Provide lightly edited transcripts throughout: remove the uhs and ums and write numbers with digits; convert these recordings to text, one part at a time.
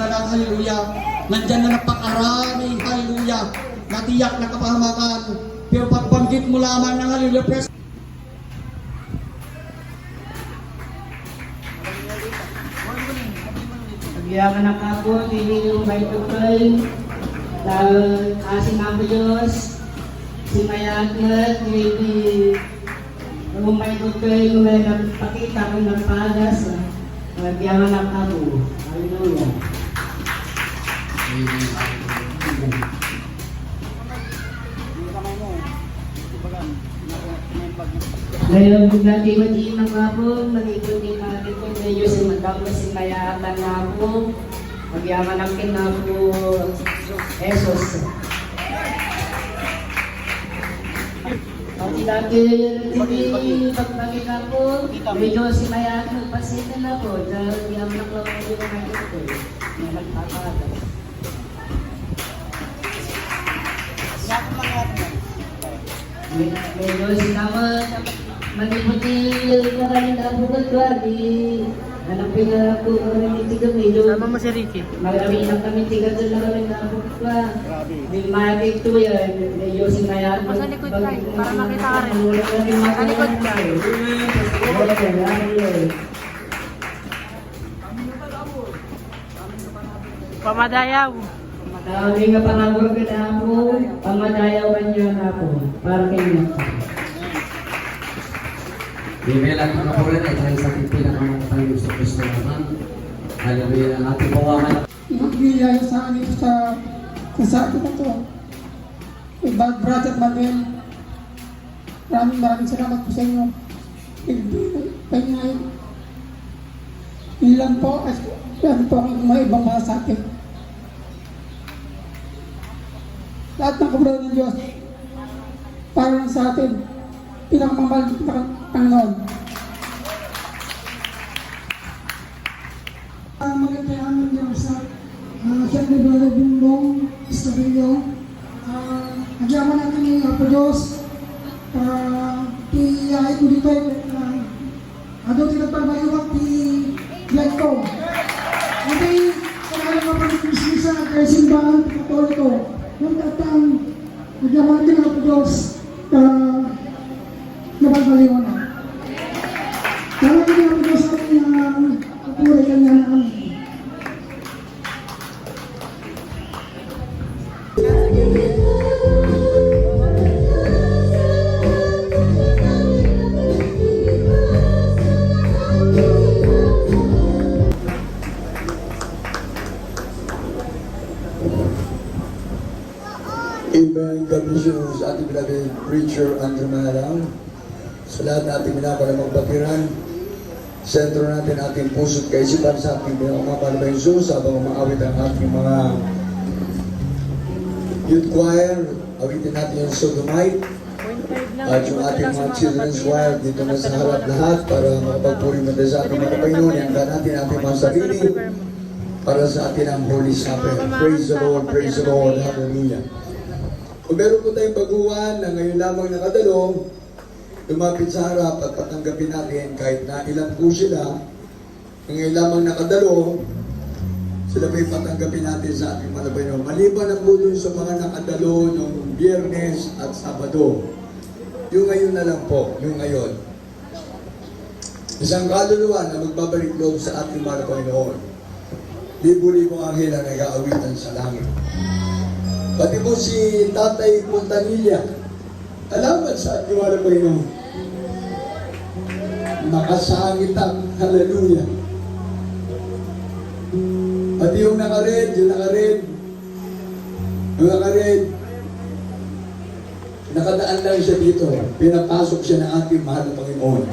ngalan, hallelujah. Nandyan na napakarami, hallelujah, natiyak na kapahamakan. Pero pagbanggit mo lamang ng hallelujah, press. Pagyaman ng ako, nililong by to pray. Dahil asin ang Diyos, si Mayagnet, hindi umay to pray, may nagpakita ko ng pagas. Pagyaman ng ako. Hallelujah. Ngayon, nagtiwati ng ako, nag-ikuti natin kung medyo si Madam na si Mayatan na ako. Magyaman ang kinako, Jesus. Pati dati, hindi pagbagin ako, medyo si Mayatan nagpasitin ako. Dahil yaman ang lawan ko yung mga ito. May nagpapagay. Medyo sinama maniputi maraming nabukat ko di hanapin na ako maraming tiga medyo Sama mo si Ricky. maraming na kami tiga dyan maraming nabukat ko may maraming ito yan medyo sinayan Sa likod ka para makita ka rin. Sa likod ka. Pamadayaw. Madami nga pangagod ka na ako pamadayaw ka niya na ako para kayo Bibilang mga kapulan ay dahil sa pipila ng mga Panginoon sa Kristo naman. Hallelujah ang ating pawahan. Magbiyaya sa akin sa sakit na ito. Brother Manuel, maraming salamat po sa inyo. Pagpahingayin. Ilan po, at yan po ang mga ibang mga sakit. Lahat ng kabulan ng Diyos, para lang sa atin, pinakamamahal ng Panginoon. Maganda namin yung sa San Librado Bumbong, Istoryo. Nagyaman natin yung Apo Diyos. Piyahay ko dito, ado tinagpalbayuwag, piyahay ko. Hindi, kung alam ka pa ng Krisisa, kaya simbahan, Katoliko. Yung tatang, nagyaman natin yung Apo Diyos, nabalbaliwan na. Kaya hindi ako Diyos sa akin na kapulay kanya na kami. Amen. God bless you sa ating beloved preacher Andrew Manalang. Sa lahat na ating minapalang magbakiran, sentro natin ating puso't kaisipan sa ating mga Jesus habang umaawit ang ating mga youth choir. Awitin natin yung Sodomite at yung ating mga children's choir dito na sa harap lahat para makapagpuri mo sa ating mga Panginoon. Handa natin ating mga sarili para sa ating ang Holy Supper. Praise the Lord, praise the Lord, hallelujah. Kung meron po tayong baguhan na ngayon lamang nakadalo, lumapit sa harap at patanggapin natin kahit na ilan po sila, ngayon lamang nakadalo, sila may patanggapin natin sa ating mga Panginoon. Maliban ang po dun sa mga nakadalo noong Biyernes at Sabado. Yung ngayon na lang po, yung ngayon. Isang kaluluwa na magbabalik loob sa ating mga Panginoon. Libo-libong anghel ang nag-aawitan sa langit. Pati po si Tatay Puntanilla, alamat sa ating mga Panginoon. Makasangit ang hallelujah. Pati yung nakared, nakadaan lang siya dito. Pinapasok siya ng ating mahal na Panginoon.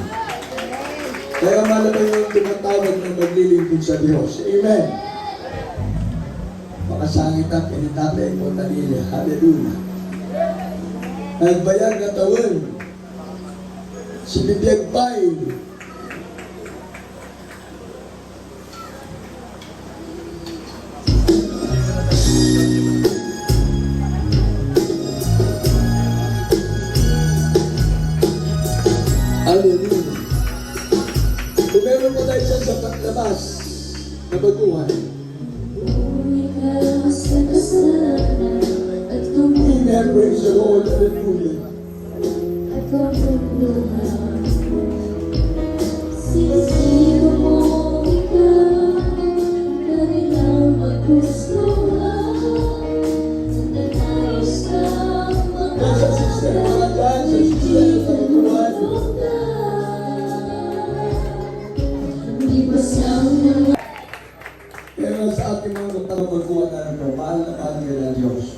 Kaya mahal na Panginoon tumatawag ng maglilingkod sa Diyos. Amen. Makasangit ang pinitatay po Tanila. Hallelujah. Nagbayag na tawon. Si Bibiyag Pay. Hallelujah. Kung meron po tayo sa paglabas na baguhan, Amen. Praise the Lord. Hallelujah. Nasa sistema ng dahil sa sistema ng pagkuhan. Pero sa ating mga magkuha na ng mahal na mahal nila Diyos.